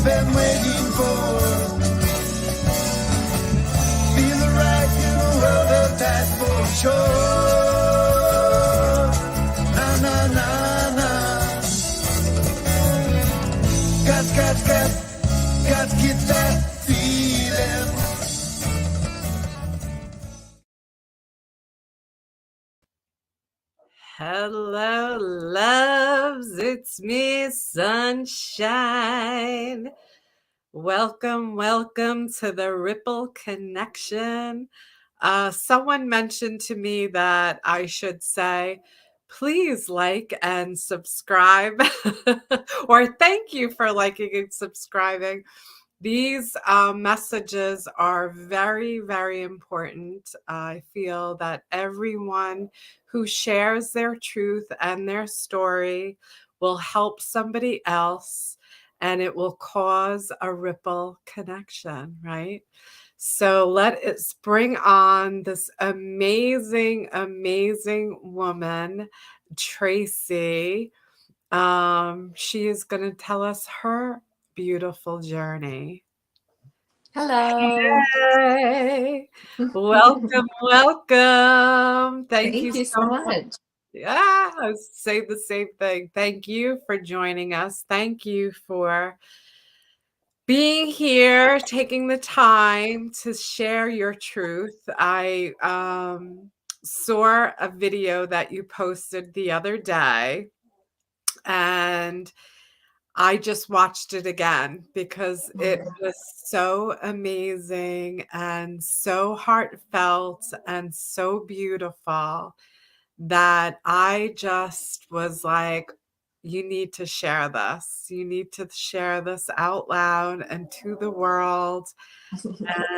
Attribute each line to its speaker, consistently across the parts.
Speaker 1: been waiting for. Feel the right in the world of that for sure. Na na na na. Got to get that feeling.
Speaker 2: Hello, loves. It's me, Sunshine. Welcome to the Ripple Connection. Someone mentioned to me that I should say, please like and subscribe, or thank you for liking and subscribing. These messages are very, very important. I feel that everyone who shares their truth and their story will help somebody else, and it will cause a ripple connection, right? So let us bring on this amazing, amazing woman, Tracee. She is going to tell us her beautiful journey.
Speaker 3: Hello.
Speaker 2: Hey, welcome. Thank you
Speaker 3: Thank you
Speaker 2: so
Speaker 3: so
Speaker 2: much.
Speaker 3: much.
Speaker 2: Yeah, I say the same thing. Thank you for joining us. Thank you for being here, taking the time to share your truth. I saw a video that you posted the other day, and I just watched it again because it was so amazing and so heartfelt and so beautiful that I just was like, you need to share this. You need to share this out loud and to the world.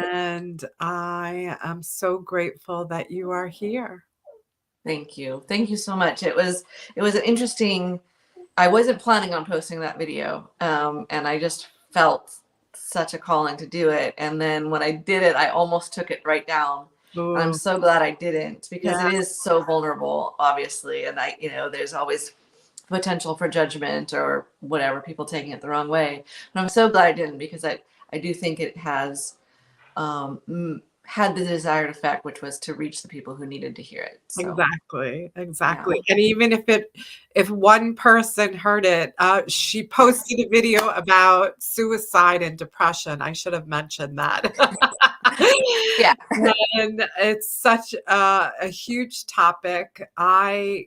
Speaker 2: And I am so grateful that you are here.
Speaker 3: Thank you. Thank you so much. It was an interesting. I wasn't planning on posting that video, and I just felt such a calling to do it. And then when I did it, I almost took it right down. And I'm
Speaker 2: Ooh,
Speaker 3: so glad I didn't, because
Speaker 2: yeah,
Speaker 3: it is so vulnerable, obviously. And there's always potential for judgment or whatever, people taking it the wrong way. But I'm so glad I didn't, because I do think it has had the desired effect, which was to reach the people who needed to hear it. So
Speaker 2: exactly,
Speaker 3: yeah.
Speaker 2: exactly. And even if one person heard it, she posted a video about suicide and depression. I should have mentioned that.
Speaker 3: Yeah.
Speaker 2: And it's such a huge topic. My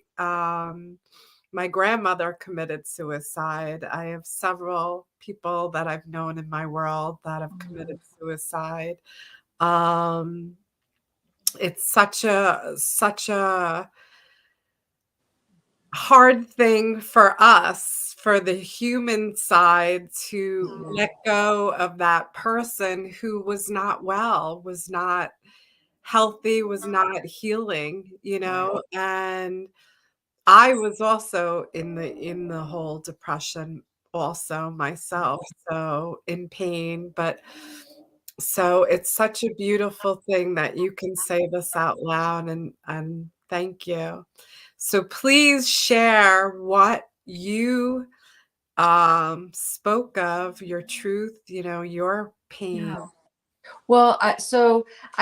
Speaker 2: grandmother committed suicide. I have several people that I've known in my world that have committed suicide. Um, it's such a hard thing for us, for the human side, to let go of that person who was not well, was not healthy, was not healing,
Speaker 3: Right.
Speaker 2: and I was also in the whole depression also myself, so in pain, but so it's such a beautiful thing that you can say this out loud, and thank you. So please share what you spoke of, your truth, your pain.
Speaker 3: Yeah. Well, I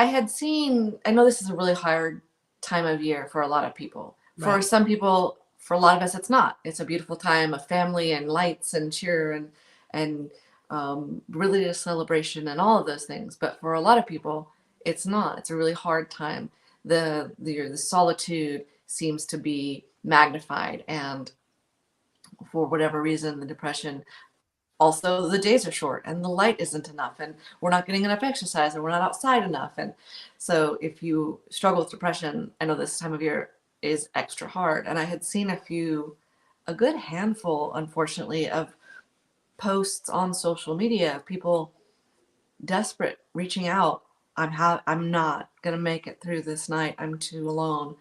Speaker 3: had seen, I know this is a really hard time of year for a lot of people. For
Speaker 2: Right.
Speaker 3: some people, for a lot of us, it's not. It's a beautiful time of family and lights and cheer and religious celebration and all of those things. But for a lot of people, it's not. It's a really hard time. The solitude seems to be magnified, and for whatever reason, the depression. Also, the days are short and the light isn't enough, and we're not getting enough exercise, and we're not outside enough. And so if you struggle with depression, I know this time of year is extra hard. And I had seen a good handful, unfortunately, of posts on social media of people desperate, reaching out. I'm not gonna make it through this night. I'm too alone.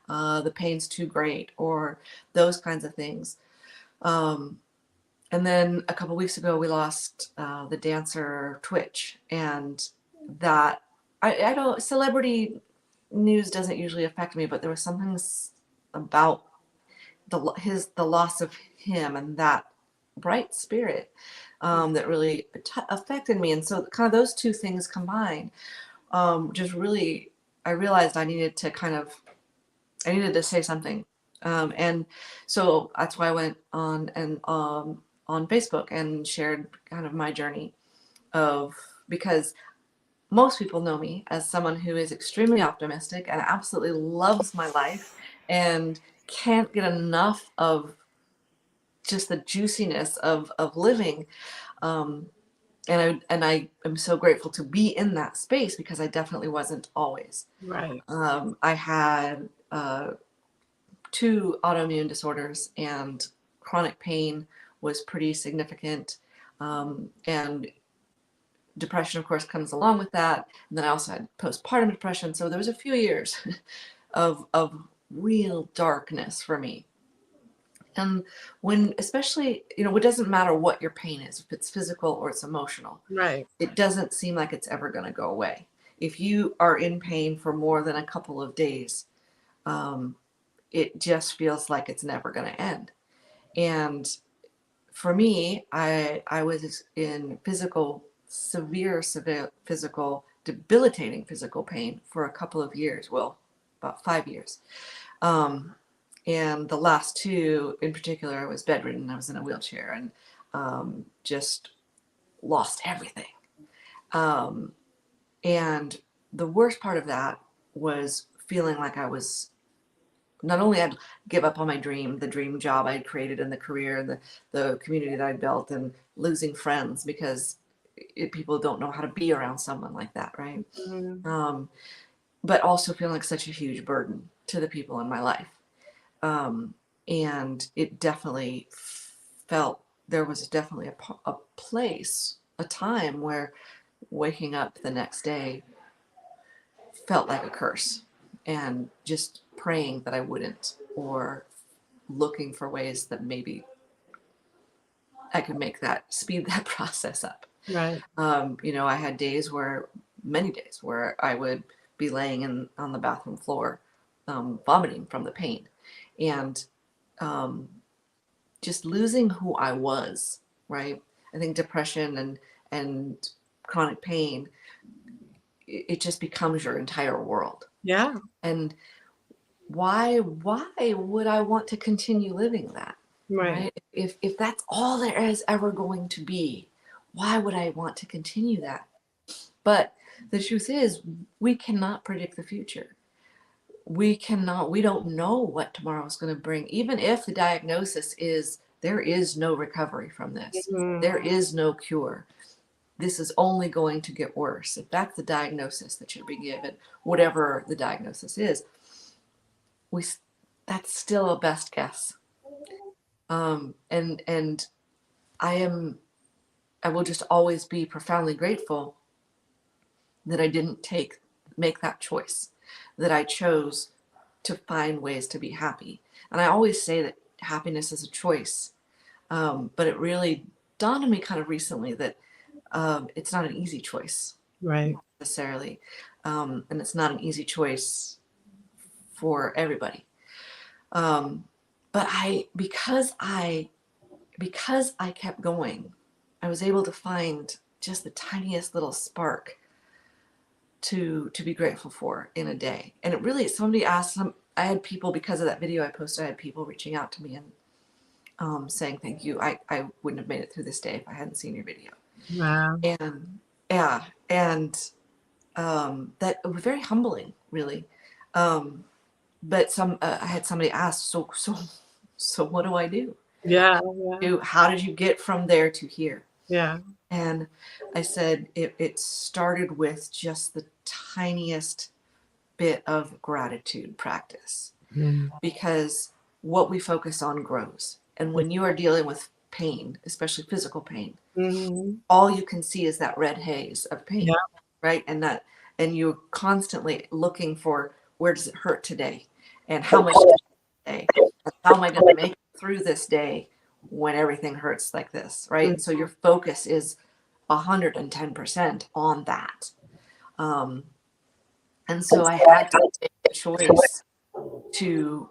Speaker 3: The pain's too great, or those kinds of things. Um, and then a couple weeks ago, we lost the dancer Twitch, and that I don't, celebrity news doesn't usually affect me, but there was something about the loss of him, and that bright spirit that really affected me. And so kind of those two things combined, just really, I realized I needed to say something. And so that's why I went on and on Facebook and shared kind of my journey because most people know me as someone who is extremely optimistic and absolutely loves my life and can't get enough of just the juiciness of living. Um, and I am so grateful to be in that space because I definitely wasn't always.
Speaker 2: Right.
Speaker 3: I had 2 autoimmune disorders, and chronic pain was pretty significant. And depression, of course, comes along with that. And then I also had postpartum depression. So there was a few years of real darkness for me. And when, especially, it doesn't matter what your pain is, if it's physical or it's emotional,
Speaker 2: Right.
Speaker 3: it doesn't seem like it's ever going to go away. If you are in pain for more than a couple of days, it just feels like it's never going to end. And for me, I was in severe physical, debilitating physical pain for a couple of years. Well, about 5 years. And the last 2 in particular, I was bedridden. I was in a wheelchair and just lost everything. And the worst part of that was feeling like I was not only I'd give up on the dream job I'd created and the career and the community that I built, and losing friends because people don't know how to be around someone like that, right? But also feeling like such a huge burden to the people in my life. And it definitely there was definitely a place, a time where waking up the next day felt like a curse, and just praying that I wouldn't, or looking for ways that maybe I could speed that process up.
Speaker 2: Right.
Speaker 3: I had many days where I would be laying on the bathroom floor, vomiting from the pain, and just losing who I was, right? I think depression and chronic pain, it just becomes your entire world.
Speaker 2: Yeah.
Speaker 3: And why would I want to continue living that?
Speaker 2: Right.
Speaker 3: If that's all there is ever going to be, why would I want to continue that? But the truth is, we cannot predict the future. We don't know what tomorrow is going to bring. Even if the diagnosis is there is no recovery from this, there is no cure, this is only going to get worse. If that's the diagnosis that you're being given, whatever the diagnosis is, that's still a best guess. And I will just always be profoundly grateful that I didn't make that choice, that I chose to find ways to be happy. And I always say that happiness is a choice, but it really dawned on me kind of recently that it's not an easy choice,
Speaker 2: Right.
Speaker 3: necessarily, and it's not an easy choice for everybody. But because I kept going, I was able to find just the tiniest little spark to be grateful for in a day. And it really, somebody asked, I had people, because of that video I posted, I had people reaching out to me and saying thank you. I wouldn't have made it through this day if I hadn't seen your video.
Speaker 2: Wow.
Speaker 3: And yeah, and that was very humbling, really. But I had somebody ask, so what do I do?
Speaker 2: Yeah.
Speaker 3: How did you get from there to here?
Speaker 2: Yeah.
Speaker 3: And I said it started with just the tiniest bit of gratitude practice, because what we focus on grows. And when you are dealing with pain, especially physical pain, all you can see is that red haze of pain, right? And you're constantly looking for, where does it hurt today? And how much today? How am I going to make it through this day when everything hurts like this, right? And so your focus is 110% on that. And so I had to make a choice to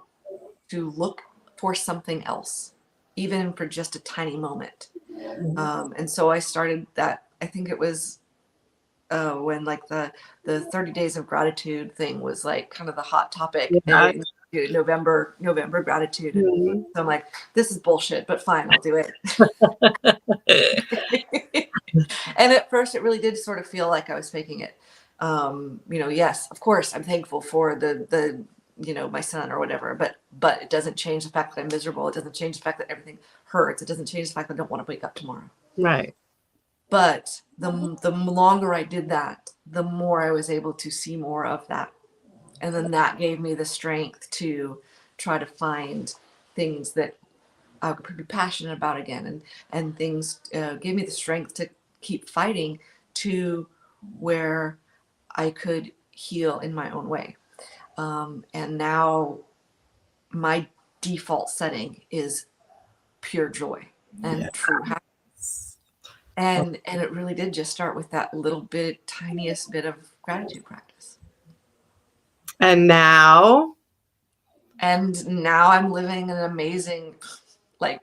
Speaker 3: look for something else. even for just a tiny moment. And so I started that, I think it was when like the 30 days of gratitude thing was like kind of the hot topic,
Speaker 2: Yeah.
Speaker 3: November gratitude. And
Speaker 2: Mhm.
Speaker 3: so I'm like, this is bullshit, but fine, I'll do it. And at first it really did sort of feel like I was faking it. Yes, of course, I'm thankful for the my son or whatever, but it doesn't change the fact that I'm miserable. It doesn't change the fact that everything hurts. It doesn't change the fact that I don't want to wake up tomorrow.
Speaker 2: Right.
Speaker 3: But the longer I did that, the more I was able to see more of that. And then that gave me the strength to try to find things that I could be passionate about again, and things gave me the strength to keep fighting to where I could heal in my own way. And now my default setting is pure joy and true happiness. And it really did just start with that little bit, tiniest bit of gratitude practice.
Speaker 2: And now?
Speaker 3: And now I'm living an amazing, like,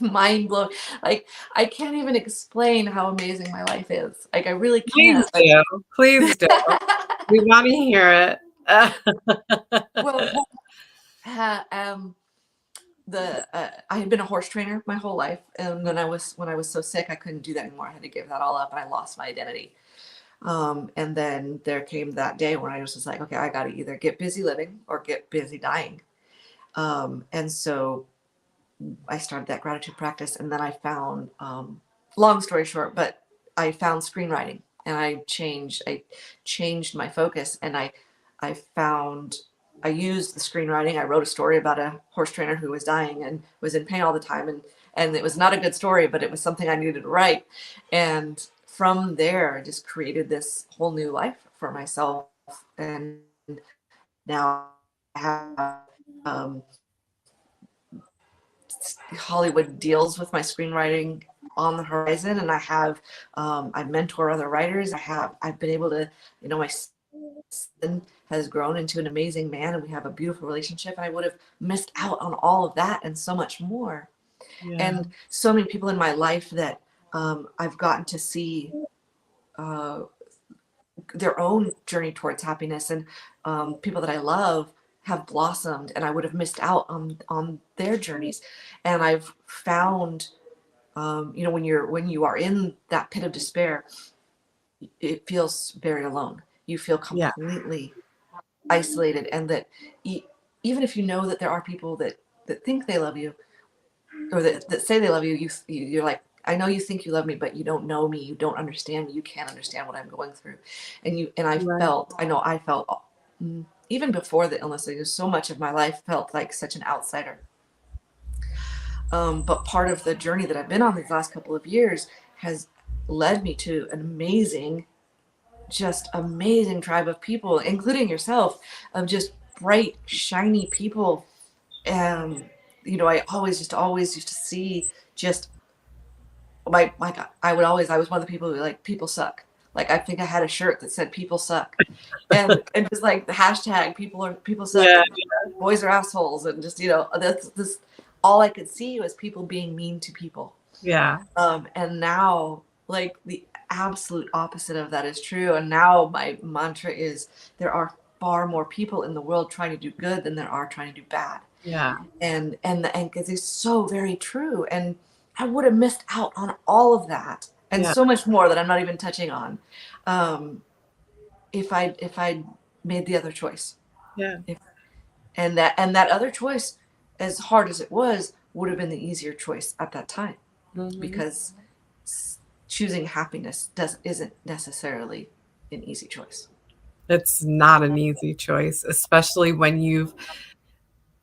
Speaker 3: mind blowing. Like, I can't even explain how amazing my life is. Like, I really
Speaker 2: Please
Speaker 3: can't.
Speaker 2: do. Please do. We want to hear it.
Speaker 3: Well, I had been a horse trainer my whole life, and then when I was so sick, I couldn't do that anymore. I had to give that all up, and I lost my identity. And then there came that day when I was just like, okay, I got to either get busy living or get busy dying. And so I started that gratitude practice, and then I found, long story short, but I found screenwriting, and I changed my focus, and I used the screenwriting. I wrote a story about a horse trainer who was dying and was in pain all the time, and it was not a good story, but it was something I needed to write. And from there, I just created this whole new life for myself, and now I have Hollywood deals with my screenwriting on the horizon, and I mentor other writers. I've been able to, my son has grown into an amazing man, and we have a beautiful relationship. And I would have missed out on all of that and so much more.
Speaker 2: Yeah.
Speaker 3: And so many people in my life that I've gotten to see their own journey towards happiness, and people that I love have blossomed, and I would have missed out on their journeys. And I've found, when you are in that pit of despair, it feels very alone. You feel
Speaker 2: Yeah.
Speaker 3: completely isolated, and that even if you know that there are people that think they love you, or that say they love you, you're like, I know you think you love me, but you don't know me. You don't understand me. You can't understand what I'm going through.
Speaker 2: Right.
Speaker 3: I felt, even before the illness, like, so much of my life felt like such an outsider. But part of the journey that I've been on these last couple of years has led me to an amazing, just amazing tribe of people, including yourself, of just bright, shiny people. And, I always used to see just I was one of the people who like people suck. Like, I think I had a shirt that said people suck. And just like the hashtag people suck,
Speaker 2: Yeah.
Speaker 3: and boys are assholes, and just, that's this, all I could see was people being mean to people.
Speaker 2: Yeah.
Speaker 3: And now, like, the absolute opposite of that is true. And now my mantra is, there are far more people in the world trying to do good than there are trying to do bad.
Speaker 2: Yeah.
Speaker 3: And because it's so very true. And I would have missed out on all of that and
Speaker 2: Yeah.
Speaker 3: so much more that I'm not even touching on, if I made the other choice.
Speaker 2: Yeah.
Speaker 3: And that other choice, as hard as it was, would have been the easier choice at that time,
Speaker 2: Mhm.
Speaker 3: because choosing happiness isn't necessarily an easy choice.
Speaker 2: It's not an easy choice, especially when you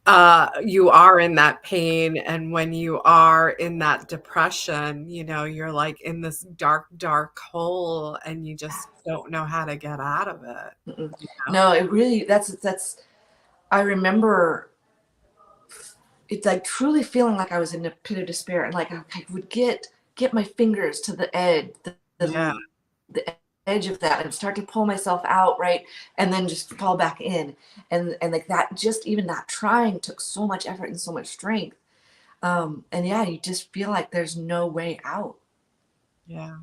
Speaker 2: are in that pain, and when you are in that depression, you're like in this dark, dark hole, and you just don't know how to get out of it,
Speaker 3: Mm-mm.
Speaker 2: you know?
Speaker 3: No, it really, that's I remember it's like truly feeling like I was in a pit of despair, and like I would get my fingers to the edge,
Speaker 2: Yeah.
Speaker 3: the edge of that, and start to pull myself out, right, and then just fall back in, and like that, just even that trying took so much effort and so much strength. And yeah, you just feel like there's no way out.
Speaker 2: Yeah.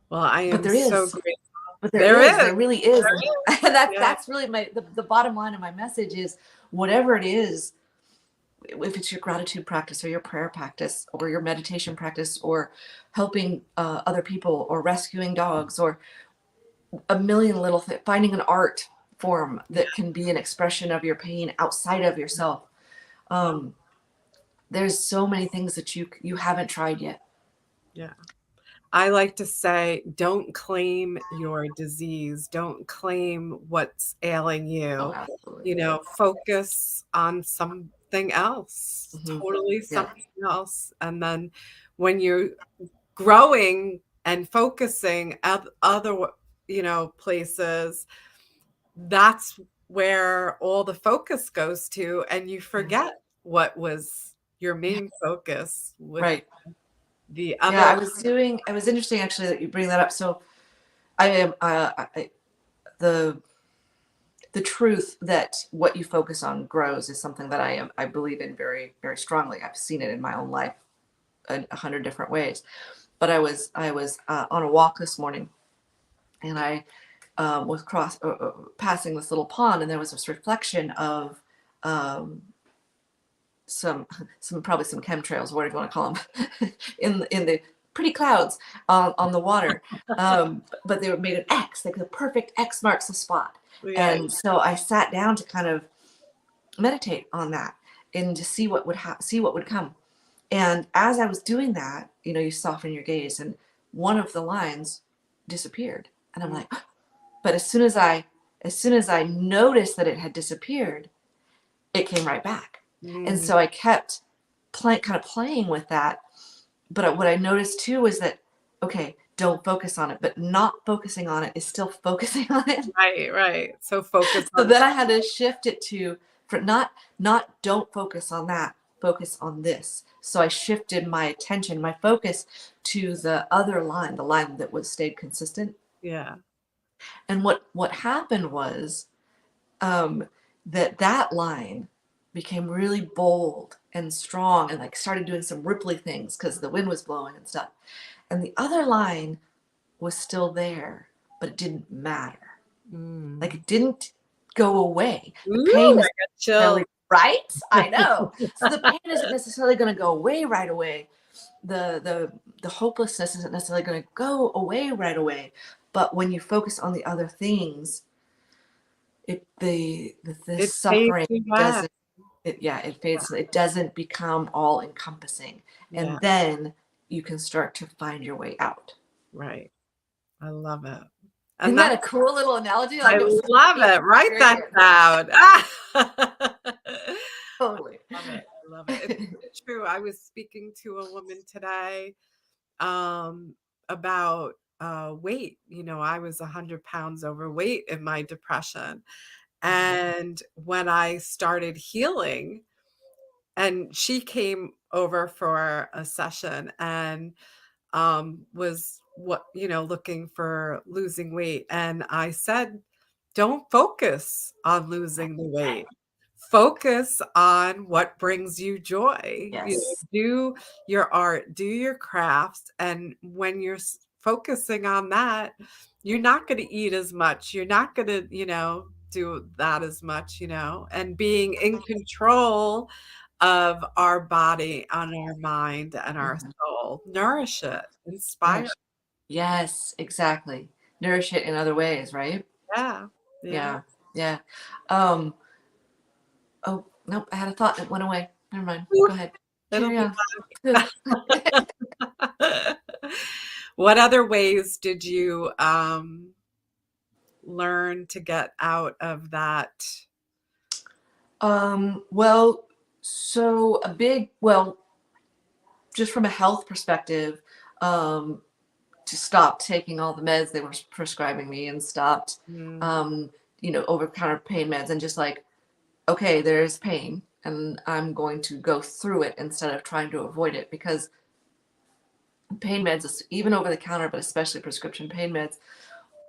Speaker 2: Well, I
Speaker 3: But
Speaker 2: am
Speaker 3: there
Speaker 2: so
Speaker 3: is.
Speaker 2: grateful.
Speaker 3: But
Speaker 2: There is.
Speaker 3: there really is.
Speaker 2: There
Speaker 3: And
Speaker 2: is. Yeah.
Speaker 3: that's really the bottom line of my message is whatever it is, if it's your gratitude practice or your prayer practice or your meditation practice or helping other people or rescuing dogs or a million little things, finding an art form
Speaker 2: Yeah.
Speaker 3: that can be an expression of your pain outside of yourself. Um, there's so many things that you haven't tried yet.
Speaker 2: Yeah. I like to say, don't claim your disease. Don't claim what's ailing
Speaker 3: Oh,
Speaker 2: you.
Speaker 3: absolutely.
Speaker 2: Focus on something else,
Speaker 3: Hmm.
Speaker 2: totally
Speaker 3: Yeah.
Speaker 2: something else. And then when you're growing and focusing at other, places, that's where all the focus goes to, and you
Speaker 3: Yeah.
Speaker 2: forget what was your
Speaker 3: Yeah.
Speaker 2: main focus with
Speaker 3: Right.
Speaker 2: the
Speaker 3: Yeah.
Speaker 2: other.
Speaker 3: It was interesting actually that you bring that up. So I am, the truth that what you focus on grows is something that I believe in very, very strongly. I've seen it in my own life in 100 different ways. But I was on a walk this morning, and I was passing this little pond, and there was this reflection of um, some probably some chemtrails, whatever you want to call them, in the pretty clouds on the water. But they were made an X, like the perfect X marks the spot.
Speaker 2: Yeah.
Speaker 3: And so I sat down to kind of meditate on that and to see what would see what would come. And as I was doing that, you soften your gaze, and one of the lines disappeared, and I'm like, but as soon as I noticed that it had disappeared, it came right back. And
Speaker 2: Mm,
Speaker 3: so I kept kind of playing with that. But what I noticed too was that, okay, don't focus on it, but not focusing on it is still focusing on it.
Speaker 2: right, right. So focus
Speaker 3: So
Speaker 2: on.
Speaker 3: then I had to shift it to for not don't focus on that, focus on this. So I shifted my attention, my focus to the other line, the line that was stayed consistent.
Speaker 2: Yeah.
Speaker 3: And what happened was um, that line became really bold and strong and like started doing some ripply things because the wind was blowing and stuff. And the other line was still there, but it didn't matter. Like
Speaker 2: Mm.
Speaker 3: it didn't go away. The
Speaker 2: Ooh,
Speaker 3: pain
Speaker 2: I
Speaker 3: is
Speaker 2: got
Speaker 3: necessarily
Speaker 2: chills.
Speaker 3: right. I know. So the pain isn't necessarily going to go away right away. The hopelessness isn't necessarily going to go away right away. But when you focus on the other things, the
Speaker 2: It fades
Speaker 3: suffering
Speaker 2: away.
Speaker 3: doesn't it fades. It doesn't become all encompassing,
Speaker 2: Yeah,
Speaker 3: and then you can start to find your way out.
Speaker 2: right. I love it. And
Speaker 3: Isn't that a
Speaker 2: that's
Speaker 3: cool little analogy?
Speaker 2: I
Speaker 3: Like it was
Speaker 2: love it. Write
Speaker 3: very
Speaker 2: that
Speaker 3: good.
Speaker 2: down.
Speaker 3: Totally.
Speaker 2: Love it. I love it. It's true. I was speaking to a woman today um, about weight. I was 100 pounds overweight in my depression. And when I started healing, and she came over for a session and was looking for losing weight. And I said, don't focus on losing the weight. Focus on what brings you joy.
Speaker 3: Yes.
Speaker 2: Do your art, do your crafts. And when you're focusing on that, you're not going to eat as much. You're not going to, do that as much, and being in control of our body and our mind and our
Speaker 3: Mhm.
Speaker 2: soul. Nourish it, inspire.
Speaker 3: Nourish. Yes, exactly. Nourish it in other ways, right?
Speaker 2: Yeah. Yeah.
Speaker 3: Yeah. Yeah. Um, oh, nope, I had a thought that went away. Never mind. Go ahead.
Speaker 2: It'll
Speaker 3: Carry
Speaker 2: be
Speaker 3: on.
Speaker 2: What other ways did you learn to get out of that?
Speaker 3: Well, so just from a health perspective, um, to stop taking all the meds they were prescribing me and stopped,
Speaker 2: Mm,
Speaker 3: um, over-the-counter pain meds and just like, okay, there is pain and I'm going to go through it instead of trying to avoid it because pain meds, even over the counter, but especially prescription pain meds,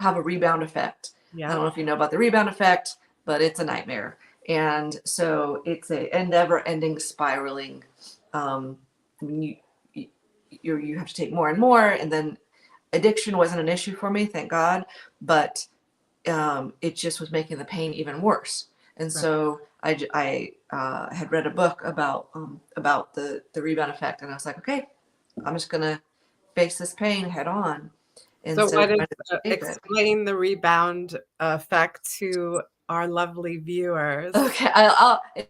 Speaker 3: have a rebound effect. I
Speaker 2: yeah.
Speaker 3: don't know if you know about the rebound effect, but it's a nightmare. And so it's a never-ending spiraling. You, you have to take more and more, and then addiction wasn't an issue for me, thank God, but it just was making the pain even worse. And
Speaker 2: Right.
Speaker 3: so I had read a book about the rebound effect, and I was like, okay, I'm just gonna face this pain head on
Speaker 2: So
Speaker 3: instead
Speaker 2: what
Speaker 3: of
Speaker 2: is
Speaker 3: trying to escape it.
Speaker 2: explain the rebound effect to our lovely viewers?
Speaker 3: Okay,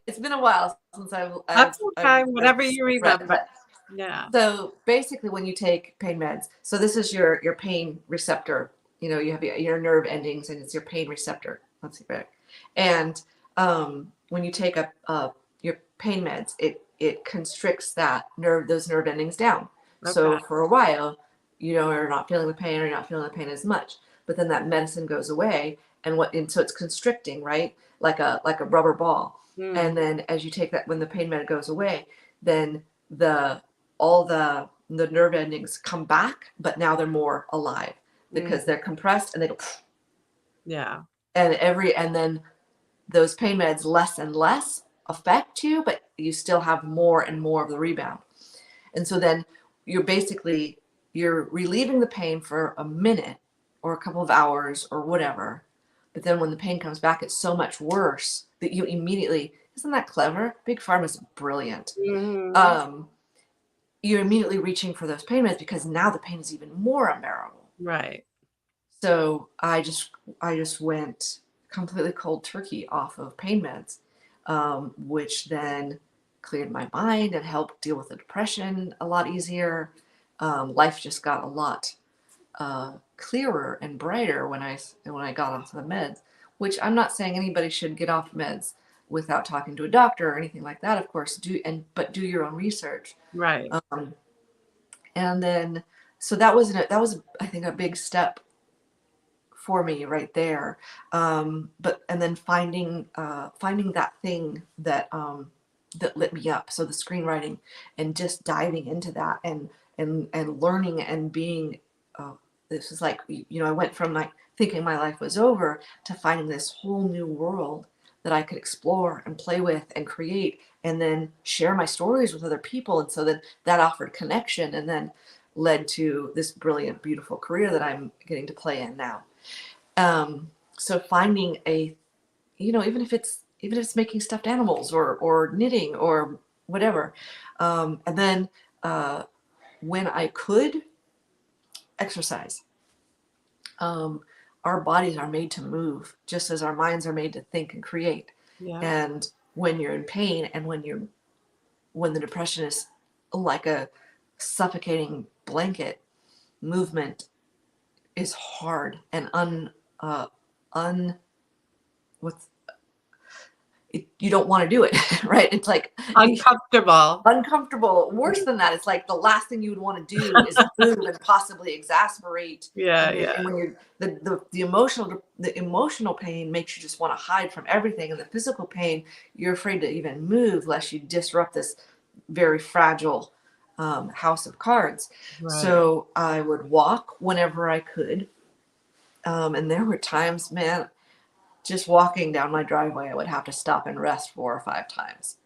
Speaker 3: it's been a while since
Speaker 2: That's okay,
Speaker 3: I've
Speaker 2: whatever you
Speaker 3: read,
Speaker 2: remember.
Speaker 3: but
Speaker 2: Yeah.
Speaker 3: so basically, when you take pain meds, so this is your pain receptor. You know, you have your nerve endings, and it's your pain receptor. Let's see back. And when you take your pain meds, it constricts those nerve endings down.
Speaker 2: Okay.
Speaker 3: So for a while, you're not feeling the pain, or you're not feeling the pain as much. But then that medicine goes away, and so it's constricting, right? Like a rubber ball.
Speaker 2: Mm,
Speaker 3: And then as you take that, when the pain med goes away, then the all the nerve endings come back, but now they're more alive
Speaker 2: mm,
Speaker 3: because they're compressed, and they go
Speaker 2: yeah.
Speaker 3: and then those pain meds less and less affect you, but you still have more and more of the rebound. And so then you're relieving the pain for a minute or a couple of hours or whatever. But then when the pain comes back, it's so much worse that you immediately, isn't that clever? Big Pharma is brilliant.
Speaker 2: Mhm.
Speaker 3: Um, you're immediately reaching for those pain meds because now the pain is even more unbearable.
Speaker 2: Right.
Speaker 3: So I just went completely cold turkey off of pain meds, which then cleared my mind and helped deal with the depression a lot easier. Life just got a lot clearer and brighter when I got off the meds. Which I'm not saying anybody should get off meds without talking to a doctor or anything like that. Of course, but do your own research.
Speaker 2: Right.
Speaker 3: Um, and then so that was I think a big step for me right there. But and then finding that thing that lit me up, so the screenwriting, and just diving into that, and learning and being uh, this is like, I went from like thinking my life was over to finding this whole new world that I could explore and play with and create, and then share my stories with other people. And so then that offered connection, and then led to this brilliant, beautiful career that I'm getting to play in now. So finding even if it's making stuffed animals, or knitting or whatever, and then uh, when I could exercise. Um, our bodies are made to move, just as our minds are made to think and create.
Speaker 2: Yeah.
Speaker 3: And when you're in pain, and when the depression is like a suffocating blanket, movement is hard and un what's you don't want to do it. Right? It's like
Speaker 2: Uncomfortable.
Speaker 3: uncomfortable. Worse than that, it's like the last thing you would want to do is move and possibly exasperate.
Speaker 2: Yeah,
Speaker 3: And
Speaker 2: yeah.
Speaker 3: when you're the emotional pain makes you just want to hide from everything, and the physical pain, you're afraid to even move lest you disrupt this very fragile house of cards.
Speaker 2: Right.
Speaker 3: So I would walk whenever I could, and there were times, man, just walking down my driveway, I would have to stop and rest 4 or 5 times,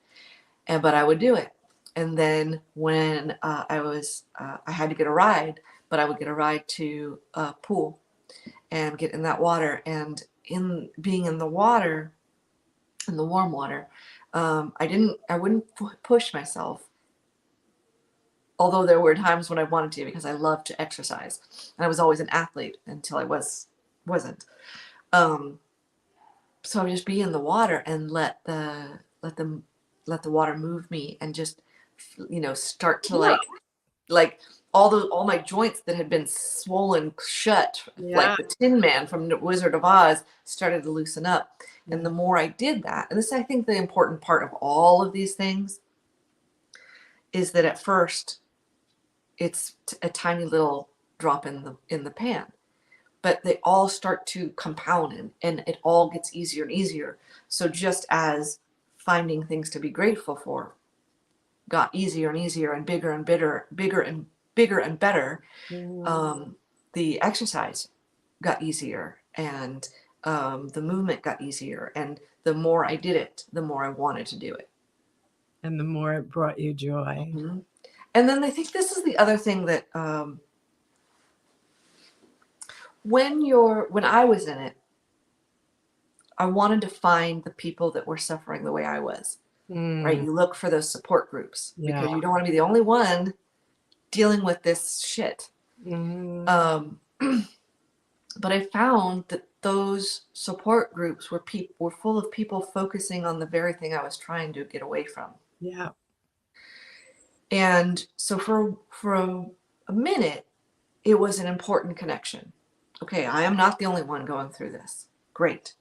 Speaker 3: but I would do it. And then when I had to get a ride, but I would get a ride to a pool and get in that water. And in being in the water, in the warm water, I wouldn't push myself. Although there were times when I wanted to, because I loved to exercise, and I was always an athlete until I wasn't. Um, so I would just be in the water and let the water move me, and just start to
Speaker 2: Yeah.
Speaker 3: like all my joints that had been swollen shut,
Speaker 2: Yeah.
Speaker 3: like the Tin Man from the Wizard of Oz, started to loosen up. And
Speaker 2: Yeah.
Speaker 3: the more I did that, and this, I think, the important part of all of these things is that at first it's a tiny little drop in the pan, but they all start to compound, and it all gets easier and easier. So just as finding things to be grateful for got easier and easier, and bigger and better,
Speaker 2: Mhm.
Speaker 3: um, the exercise got easier, and the movement got easier, and the more I did it, the more I wanted to do it.
Speaker 2: And the more it brought you joy.
Speaker 3: Mm-hmm. And then I think this is the other thing that when I was in it, I wanted to find the people that were suffering the way I was. Right? You look for those support groups because you don't want to be the only one dealing with this shit. But I found that those support groups were full of people focusing on the very thing I was trying to get away from.
Speaker 2: Yeah.
Speaker 3: And so for a minute, it was an important connection. Okay, I am not the only one going through this. Great.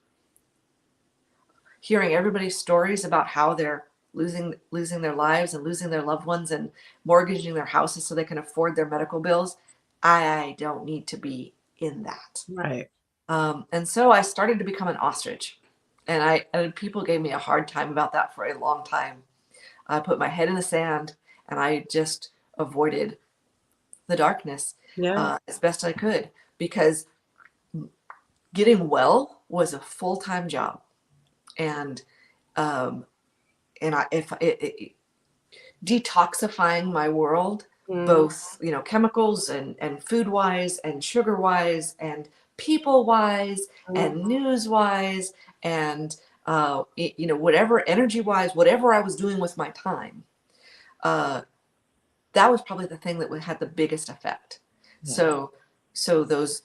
Speaker 3: Hearing everybody's stories about how they're losing their lives and losing their loved ones and mortgaging their houses so they can afford their medical bills. I don't need to be in that.
Speaker 2: Right.
Speaker 3: And so I started to become an ostrich, and people gave me a hard time about that for a long time. I put my head in the sand and I just avoided the darkness as best I could, because getting well was a full-time job. And detoxifying my world, both, chemicals and food wise and sugar wise and people wise and news wise and, whatever energy wise, whatever I was doing with my time, that was probably the thing that had the biggest effect. Yeah. So those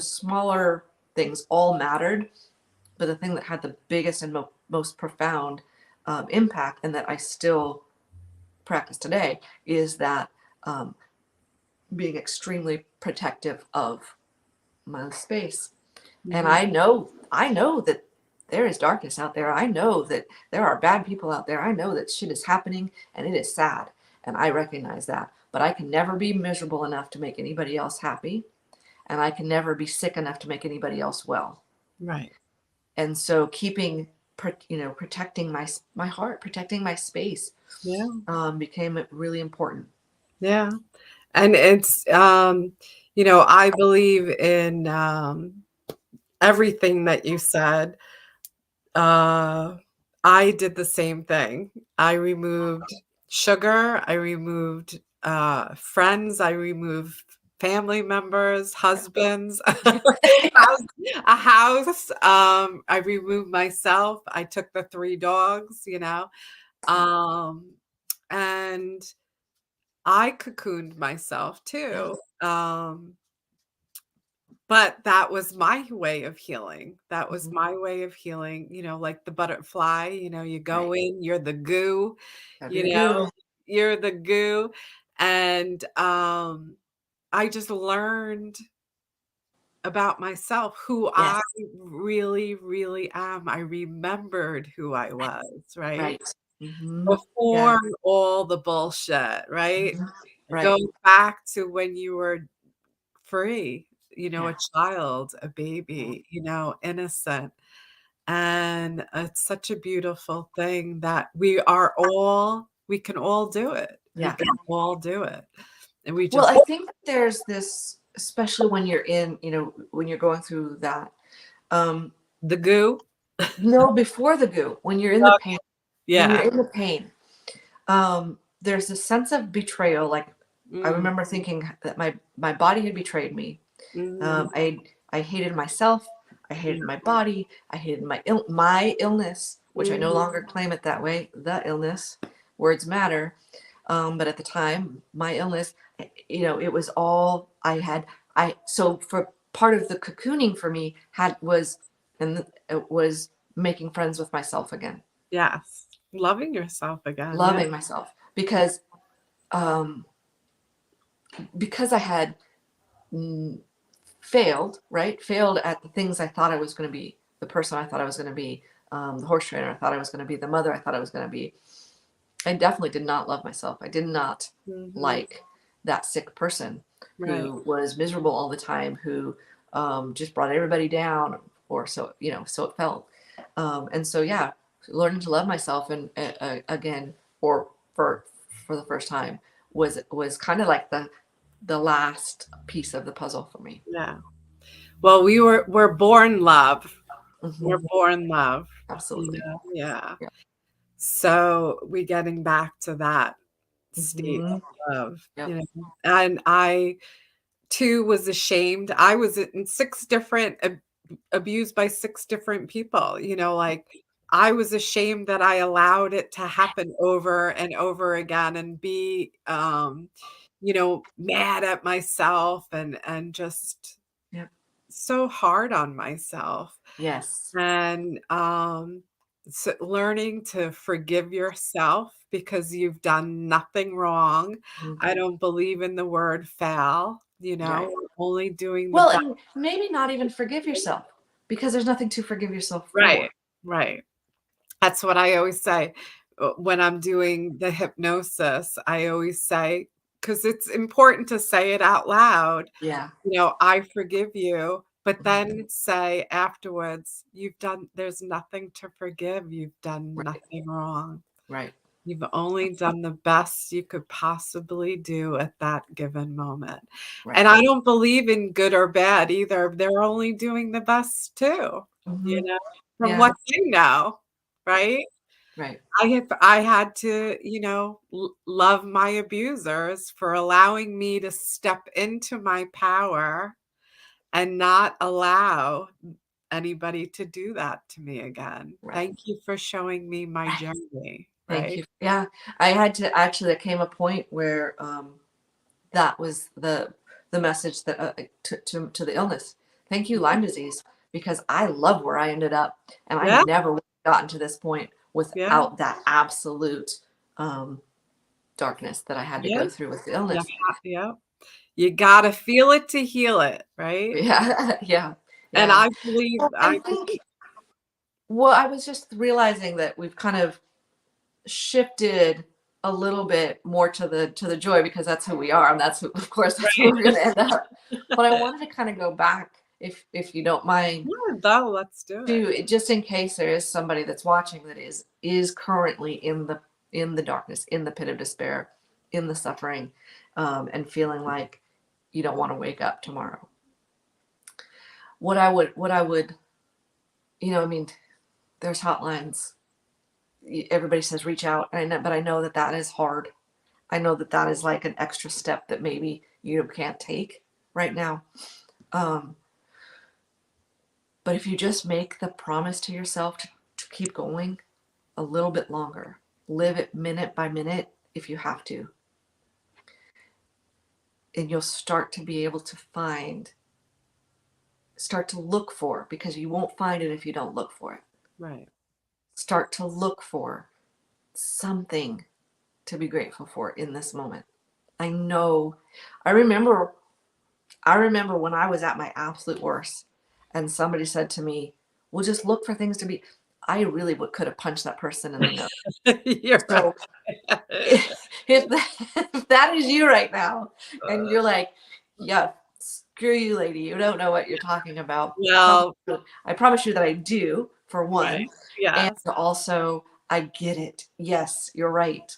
Speaker 3: smaller things all mattered, but the thing that had the biggest and most profound impact, and that I still practice today, is that being extremely protective of my space. And I know that there is darkness out there. I know that there are bad people out there. I know that shit is happening and it is sad. And I recognize that. But I can never be miserable enough to make anybody else happy. And I can never be sick enough to make anybody else well.
Speaker 2: Right.
Speaker 3: And so protecting my heart, protecting my space, became really important.
Speaker 2: Yeah. And it's, I believe in everything that you said. I did the same thing. I removed sugar. I removed friends. I removed family members, husbands, a house. I removed myself. I took the 3 dogs, and I cocooned myself too. But that was my way of healing. That was my way of healing, like the butterfly, you go in, you're the goo, you're the goo. And I just learned about myself, who I really, really am. I remembered who I was, right? Before all the bullshit, right? Go back to when you were free, a child, a baby, innocent. And it's such a beautiful thing that we can all do it.
Speaker 3: Yeah.
Speaker 2: We can all do it. And we
Speaker 3: Well,
Speaker 2: just,
Speaker 3: I think there's this, especially when you're when you're going through that.
Speaker 2: the goo.
Speaker 3: No, before the goo, when you're in the pain.
Speaker 2: Yeah.
Speaker 3: When you're in the pain, there's a sense of betrayal. Like, I remember thinking that my body had betrayed me. I hated myself. I hated my body. I hated my illness, which I no longer claim it that way. The illness, words matter. But at the time, my illness, it was all I had. So for part of the cocooning for me was making friends with myself again.
Speaker 2: Yes. Loving yourself again.
Speaker 3: Loving myself, because I had failed at the things I thought I was going to be, the person I thought I was going to be, the horse trainer I thought I was going to be, the mother I thought I was going to be. I definitely did not love myself. I did not like that sick person who was miserable all the time, who just brought everybody down, or so it felt. And so learning to love myself, and again, or for the first time, was kind of like the last piece of the puzzle for me.
Speaker 2: Yeah. Well, we're born love. We're
Speaker 3: Mhm.
Speaker 2: born love,
Speaker 3: Absolutely.
Speaker 2: Yeah.
Speaker 3: Yeah.
Speaker 2: So we getting back to that state
Speaker 3: Mhm.
Speaker 2: of love,
Speaker 3: Yep.
Speaker 2: and I too was ashamed. I was in 6 different abused by 6 different people, like, I was ashamed that I allowed it to happen over and over again and be, mad at myself and just
Speaker 3: Yep.
Speaker 2: so hard on myself.
Speaker 3: Yes.
Speaker 2: And, so learning to forgive yourself because you've done nothing wrong.
Speaker 3: Mhm.
Speaker 2: I don't believe in the word foul,
Speaker 3: Right.
Speaker 2: only doing the
Speaker 3: Well,
Speaker 2: best.
Speaker 3: and maybe not even forgive yourself because there's nothing to forgive yourself
Speaker 2: Right,
Speaker 3: for.
Speaker 2: right. That's what I always say, when I'm doing the hypnosis. I always say, because it's important to say it out loud,
Speaker 3: Yeah.
Speaker 2: "I forgive you," but
Speaker 3: Mhm.
Speaker 2: then say afterwards, there's nothing to forgive. You've done
Speaker 3: Right.
Speaker 2: nothing wrong.
Speaker 3: Right.
Speaker 2: You've only done the best you could possibly do at that given moment. And
Speaker 3: Right.
Speaker 2: I don't believe in good or bad either. They're only doing the best too, you
Speaker 3: Mhm.
Speaker 2: know, from
Speaker 3: Yeah.
Speaker 2: what they know, right?
Speaker 3: Right.
Speaker 2: I had to, love my abusers for allowing me to step into my power and not allow anybody to do that to me again.
Speaker 3: Right.
Speaker 2: Thank you for showing me my
Speaker 3: Right.
Speaker 2: journey,
Speaker 3: Thank
Speaker 2: right?
Speaker 3: you. Yeah. I had to actually, there came a point where that was the message that to the illness. Thank you, Lyme disease, because I love where I ended up, and I
Speaker 2: Yeah,
Speaker 3: never would have gotten to this point
Speaker 2: yeah,
Speaker 3: without that absolute um, darkness that I had to
Speaker 2: yeah,
Speaker 3: go through with the
Speaker 2: yeah,
Speaker 3: illness.
Speaker 2: yeah. You gotta feel it to heal it, right?
Speaker 3: Yeah, yeah,
Speaker 2: And
Speaker 3: yeah. Well, I
Speaker 2: I
Speaker 3: think,
Speaker 2: believe
Speaker 3: well, I was just realizing that we've kind of shifted a little bit more to the joy because that's who we are, and that's who, of course, that's where we're
Speaker 2: right?
Speaker 3: going to end up. But I wanted to kind of go back, if you don't mind,
Speaker 2: Yeah, no, let's do it.
Speaker 3: to just in case there is somebody that's watching that is currently in the darkness, in the pit of despair, in the suffering, and feeling like you don't want to wake up tomorrow. What I would, I mean, there's hotlines. Everybody says reach out, and but I know that that is hard. I know that that is like an extra step that maybe you can't take right now. Um, but if you just make the promise to yourself to keep going a little bit longer, live it minute by minute if you have to, and you'll start to be able to start to look for, because you won't find it if you don't look for it.
Speaker 2: Right.
Speaker 3: Start to look for something to be grateful for in this moment. I know, I remember I remember when I was at my absolute worst and somebody said to me, "Well, just look for things to be." I really could have punched that person in the nose.
Speaker 2: You're
Speaker 3: So
Speaker 2: right.
Speaker 3: if that is you right now, and you're like, "Yeah, screw you, lady. You don't know what you're talking about."
Speaker 2: Well,
Speaker 3: I promise you that I do, for
Speaker 2: right.
Speaker 3: one, and
Speaker 2: Yes.
Speaker 3: also I get it. Yes, you're right.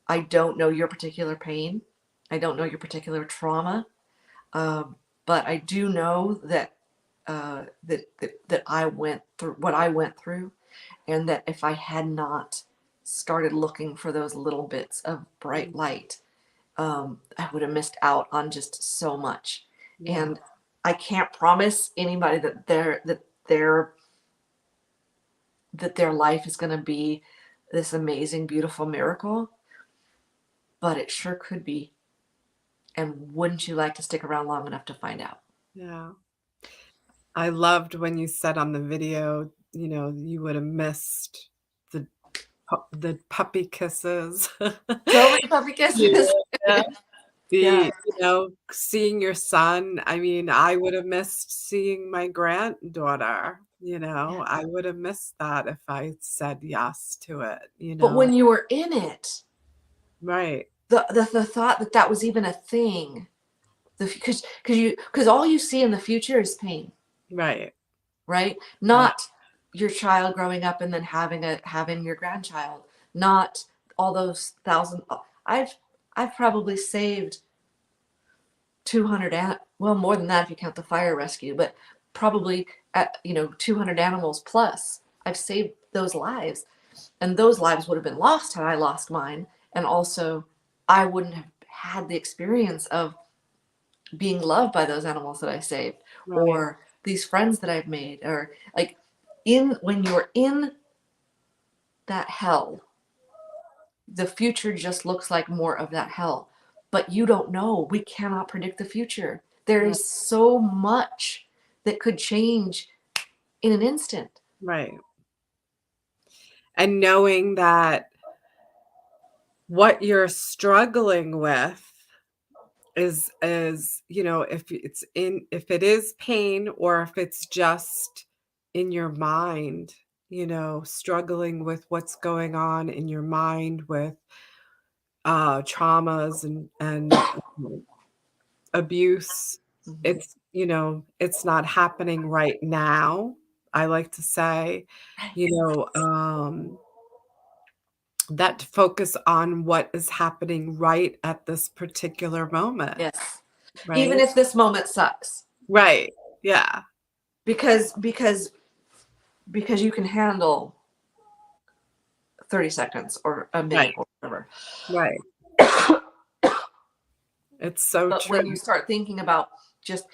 Speaker 3: I don't know your particular pain. I don't know your particular trauma. Um, but I do know that, that I went through what I went through, and that if I had not started looking for those little bits of bright
Speaker 2: Mm,
Speaker 3: light, I would have missed out on just so much.
Speaker 2: yeah.
Speaker 3: And I can't promise anybody that their life is going to be this amazing, beautiful miracle, but it sure could be. And wouldn't you like to stick around long enough to find out?
Speaker 2: Yeah. I loved when you said on the video, you would have missed the puppy kisses.
Speaker 3: So many puppy kisses.
Speaker 2: Yeah.
Speaker 3: Yeah.
Speaker 2: Seeing your son, I mean, I would have missed seeing my granddaughter,
Speaker 3: Yeah.
Speaker 2: I would have missed that if I said yes to it,
Speaker 3: But when you were in it,
Speaker 2: Right,
Speaker 3: the thought that that was even a thing, because all you see in the future is pain,
Speaker 2: right,
Speaker 3: right?
Speaker 2: right,
Speaker 3: Not your child growing up and then having your grandchild, not all those thousand. I've I've probably saved 200 well, more than that if you count the fire rescue, but probably at, 200 animals plus. I've saved those lives, and those lives would have been lost had I lost mine. And also, I wouldn't have had the experience of being loved by those animals that I saved,
Speaker 2: Right.
Speaker 3: or these friends that I've made, or like when you're in that hell, the future just looks like more of that hell. But you don't know. We cannot predict the future. There
Speaker 2: Right.
Speaker 3: is so much that could change in an instant.
Speaker 2: Right. And knowing that what you're struggling with is, if it is pain or if it's just in your mind, struggling with what's going on in your mind with traumas and abuse.
Speaker 3: Mhm.
Speaker 2: It's not happening right now. I like to say, you know, um, that to focus on what is happening right at this particular moment,
Speaker 3: Yes. Even
Speaker 2: right?
Speaker 3: if this moment sucks,
Speaker 2: Right. Yeah.
Speaker 3: because you can handle 30 seconds or a
Speaker 2: Right.
Speaker 3: minute or whatever.
Speaker 2: Right. It's so
Speaker 3: But when
Speaker 2: true.
Speaker 3: you start thinking about just,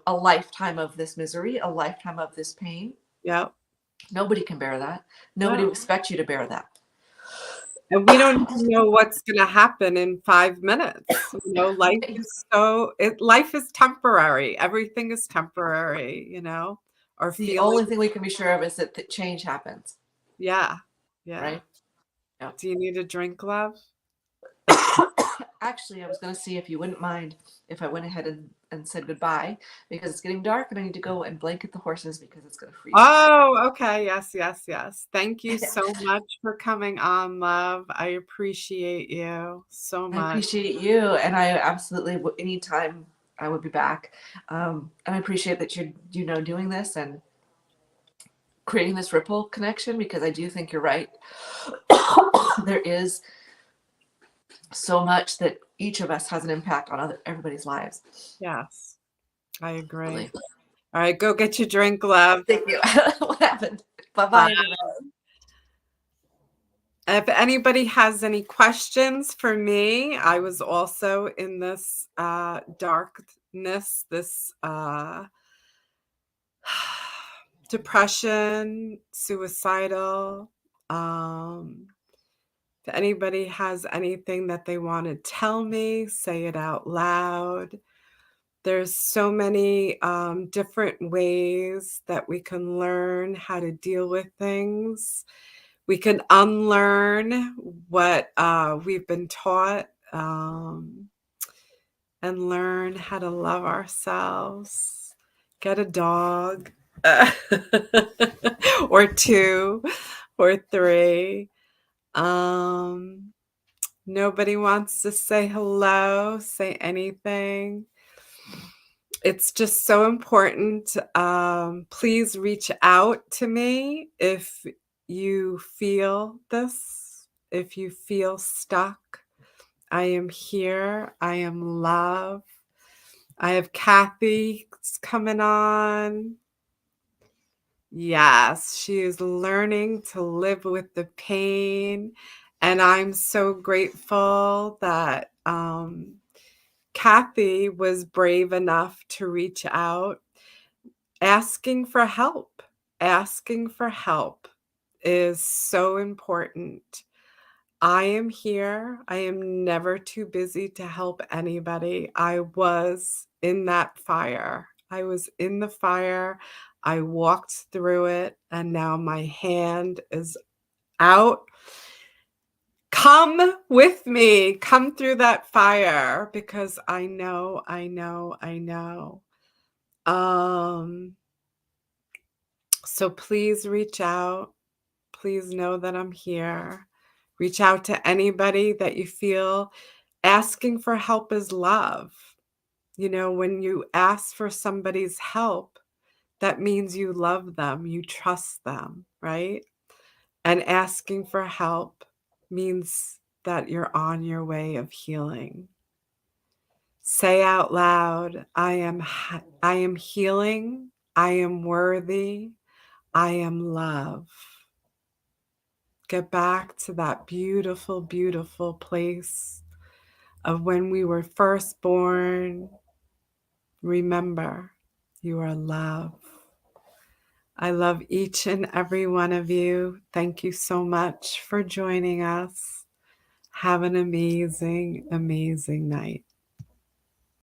Speaker 3: a lifetime of this misery, a lifetime of this pain,
Speaker 2: Yep.
Speaker 3: nobody can bear that. Nobody
Speaker 2: No.
Speaker 3: will expect you to bear that.
Speaker 2: And we don't even know what's gonna happen in 5 minutes. Life is temporary. Everything is temporary, or
Speaker 3: The
Speaker 2: feeling.
Speaker 3: only thing we can be sure of is that the change happens,
Speaker 2: Yeah. Yeah.
Speaker 3: right? Yeah.
Speaker 2: Do you need a drink, love?
Speaker 3: Actually, I was going to see if you wouldn't mind if I went ahead and said goodbye, because it's getting dark and I need to go and blanket the horses because it's going to freeze.
Speaker 2: Oh, okay. Yes, yes, yes. Thank you so much for coming on, love. I appreciate you so
Speaker 3: I
Speaker 2: much.
Speaker 3: appreciate you, and I absolutely, anytime I would be back. And I appreciate that you're, doing this and creating this ripple connection, because I do think you're right. There is so much that each of us has an impact on everybody's lives.
Speaker 2: Yes, I agree.
Speaker 3: Really.
Speaker 2: All right, go get your drink, love.
Speaker 3: Thank you. What happened? Bye
Speaker 2: Bye.
Speaker 3: bye, everybody.
Speaker 2: If anybody has any questions for me, I was also in this darkness, this depression, suicidal. If anybody has anything that they want to tell me, say it out loud. There's so many different ways that we can learn how to deal with things. We can unlearn what we've been taught, and learn how to love ourselves. Get a dog or two or three. Um, Nobody wants to say hello, say anything. It's just so important. Please reach out to me if you feel this, if you feel stuck. I am here. I am love. I have Kathy coming on. Yes, she is learning to live with the pain. And I'm so grateful that Kathy was brave enough to reach out. Asking for help. Asking for help is so important. I am here. I am never too busy to help anybody. I was in that fire. I was in the fire. I walked through it, and now my hand is out. Come with me. Come through that fire because I know, I know, I know. So please reach out. Please know that I'm here. Reach out to anybody that you feel. Asking for help is love. When you ask for somebody's help, that means you love them, you trust them, right? And asking for help means that you're on your way of healing. Say out loud, I am healing. I am worthy. I am love. Get back to that beautiful, beautiful place of when we were first born. Remember, you are love. I love each and every one of you. Thank you so much for joining us. Have an amazing, amazing night.